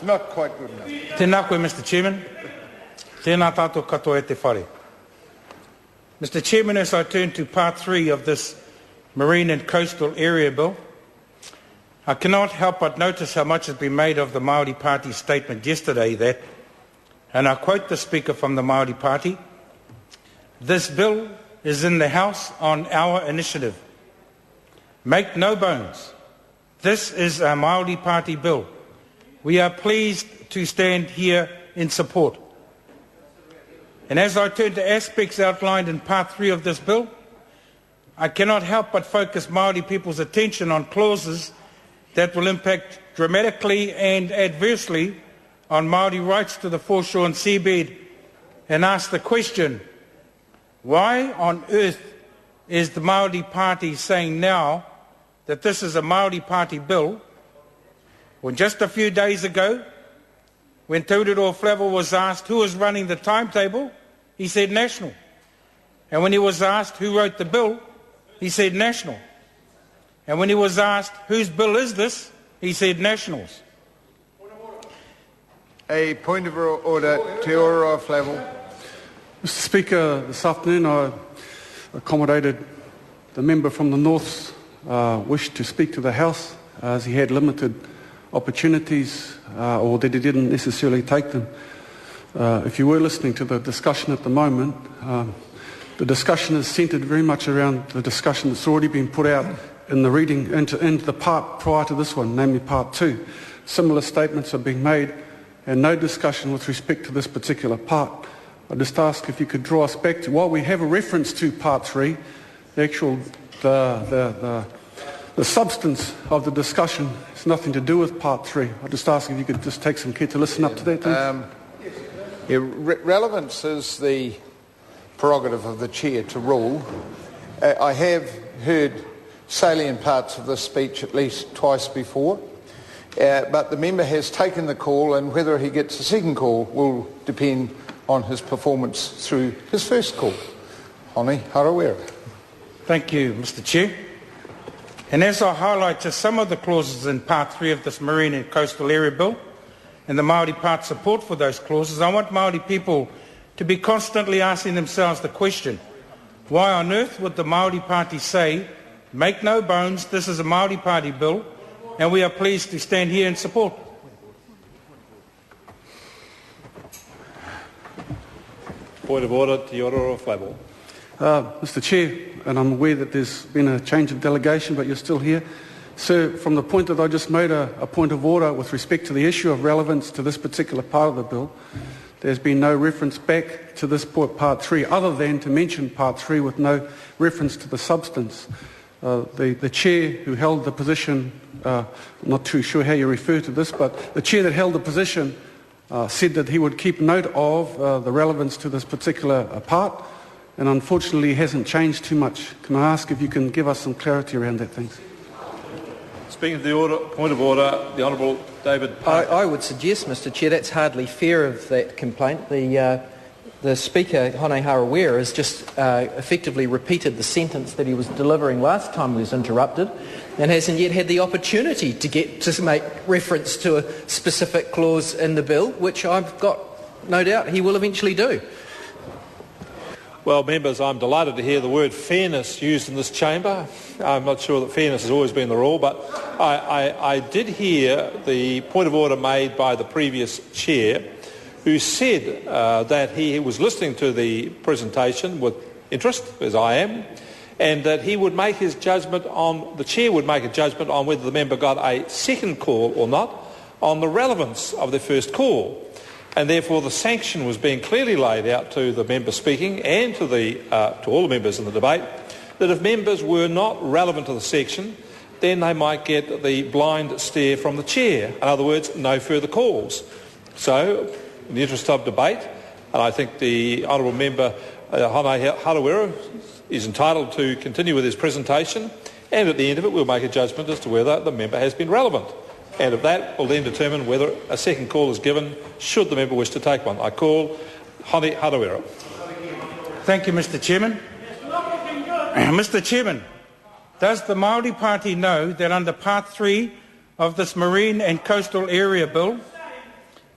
Not quite good enough. Tēnā koe, Mr. Chairman. Tēnā tātou katoa e te whare. Mr. Chairman, as I turn to part 3 of this Marine and Coastal Area Bill, I cannot help but notice how much has been made of the Māori Party statement yesterday that, and I quote the Speaker from the Māori Party, "This bill is in the House on our initiative. Make no bones, this is a Māori Party bill. We are pleased to stand here in support." And as I turn to aspects outlined in part 3 of this bill, I cannot help but focus Māori people's attention on clauses that will impact dramatically and adversely on Māori rights to the foreshore and seabed, and ask the question, why on earth is the Māori Party saying now that this is a Māori Party bill, when just a few days ago, when Tauriro Flavel was asked who was running the timetable, he said National. And when he was asked who wrote the bill, he said National. And when he was asked whose bill is this, he said Nationals. A point of order, Te Ora Flavel. Mr. Speaker, this afternoon I accommodated the member from the North's wish to speak to the House as he had limited opportunities or that he didn't necessarily take them. If you were listening to the discussion at the moment, the discussion is centred very much around the discussion that's already been put out in the reading into the part prior to this one, namely part 2. Similar statements are being made and no discussion with respect to this particular part. I just ask if you could draw us back to, while we have a reference to part 3, the actual, the substance of the discussion has nothing to do with part 3. I just ask if you could just take some care to listen up to that, please. Relevance is the prerogative of the chair to rule. I have heard salient parts of this speech at least twice before, but the member has taken the call, and whether he gets a second call will depend on his performance through his first call. Hone Harawira. Thank you, Mr. Chair. And as I highlight just some of the clauses in part 3 of this Marine and Coastal Area Bill, and the Māori Party support for those clauses, I want Māori people to be constantly asking themselves the question, why on earth would the Māori Party say, make no bones, this is a Māori Party bill, and we are pleased to stand here in support? Point of order, Te Ora Flavel. Mr. Chair, and I'm aware that there's been a change of delegation, but you're still here. Sir, from the point that I just made a point of order with respect to the issue of relevance to this particular part of the bill, there's been no reference back to this part 3, other than to mention part 3 with no reference to the substance. The chair who held the position, I'm not too sure how you refer to this, but the chair that held the position said that he would keep note of the relevance to this particular part, and unfortunately hasn't changed too much. Can I ask if you can give us some clarity around that? Thanks. Speaking of the order, point of order, the Honourable David Parker. I would suggest, Mr. Chair, that's hardly fair of that complaint. The Speaker, Hone Harawira, has just effectively repeated the sentence that he was delivering last time he was interrupted, and hasn't yet had the opportunity to make reference to a specific clause in the bill, which I've got no doubt he will eventually do. Well, members, I'm delighted to hear the word fairness used in this chamber. I'm not sure that fairness has always been the rule, but I did hear the point of order made by the previous chair, who said that he was listening to the presentation with interest, as I am, and that he would make his judgment on, the chair would make a judgment on whether the member got a second call or not on the relevance of the first call. And therefore the sanction was being clearly laid out to the member speaking and to all the members in the debate, that if members were not relevant to the section, then they might get the blind stare from the chair. In other words, no further calls. So, in the interest of debate, and I think the honourable member Hone Harawira is entitled to continue with his presentation, and at the end of it we'll make a judgment as to whether the member has been relevant. And of that will then determine whether a second call is given, should the member wish to take one. I call Hone Harawira. Thank you, Mr. Chairman. Mr. Chairman, does the Māori Party know that under Part 3 of this Marine and Coastal Area Bill,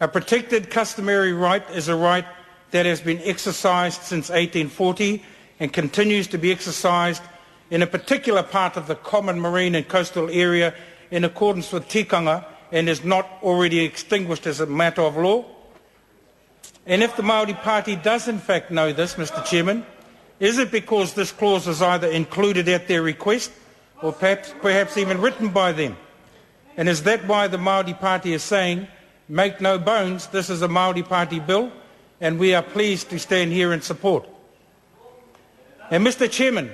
a protected customary right is a right that has been exercised since 1840 and continues to be exercised in a particular part of the common marine and coastal area in accordance with tikanga and is not already extinguished as a matter of law. And if the Māori Party does in fact know this, Mr. Chairman, is it because this clause is either included at their request or perhaps even written by them? And is that why the Māori Party is saying, make no bones, this is a Māori Party bill and we are pleased to stand here in support? And Mr. Chairman,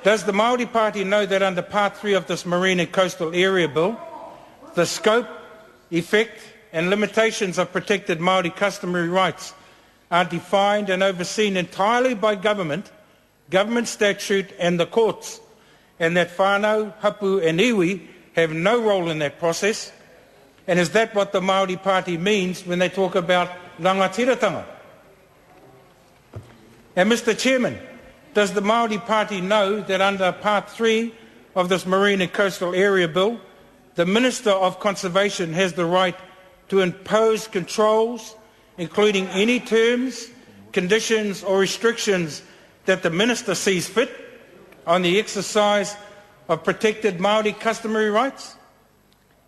does the Māori Party know that under Part 3 of this Marine and Coastal Area Bill, the scope, effect and limitations of protected Māori customary rights are defined and overseen entirely by government statute and the courts, and that whānau, hapu and iwi have no role in that process? And is that what the Māori Party means when they talk about rangatiratanga? And Mr. Chairman, does the Māori Party know that under Part 3 of this Marine and Coastal Area Bill, the Minister of Conservation has the right to impose controls, including any terms, conditions or restrictions that the Minister sees fit on the exercise of protected Māori customary rights?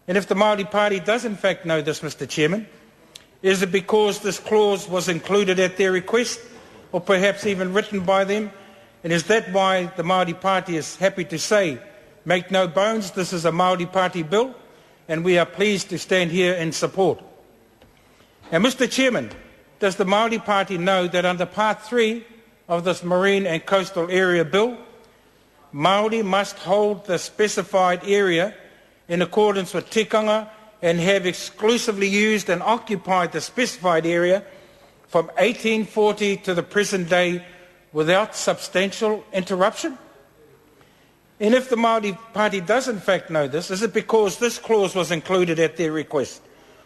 And if the Māori Party does in fact know this, Mr. Chairman, is it because this clause was included at their request or perhaps even written by them? And is that why the Māori Party is happy to say, make no bones, this is a Māori Party bill and we are pleased to stand here in support? And Mr. Chairman, does the Māori Party know that under Part 3 of this Marine and Coastal Area Bill, Māori must hold the specified area in accordance with tikanga and have exclusively used and occupied the specified area from 1840 to the present day without substantial interruption? And if the Māori Party does in fact know this, is it because this clause was included at their request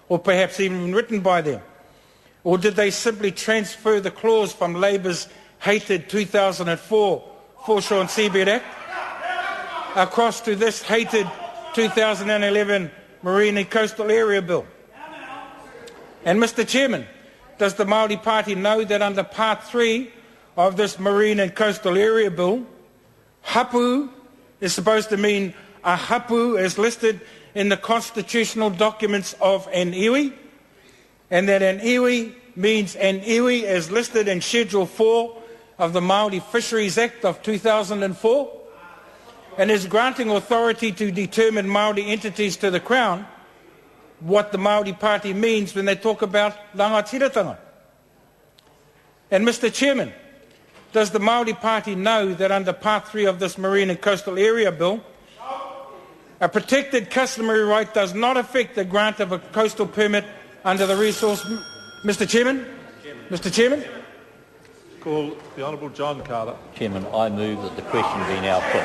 or perhaps even written by them? Or did they simply transfer the clause from Labour's hated 2004 Foreshore and Seabed Act across to this hated 2011 Marine and Coastal Area Bill? And Mr. Chairman, does the Māori Party know that under Part 3 of this Marine and Coastal Area Bill, hapu is supposed to mean a hapu as listed in the constitutional documents of an iwi, and that an iwi means an iwi as listed in Schedule 4 of the Māori Fisheries Act of 2004, and is granting authority to determine Māori entities to the Crown what the Māori Party means when they talk about rangatiratanga? And Mr. Chairman, does the Māori Party know that under Part 3 of this Marine and Coastal Area Bill, a protected customary right does not affect the grant of a coastal permit under the resource... Mr. Chairman? Mr. Chairman? Call the Honourable John Carter. Chairman, I move that the question be now put.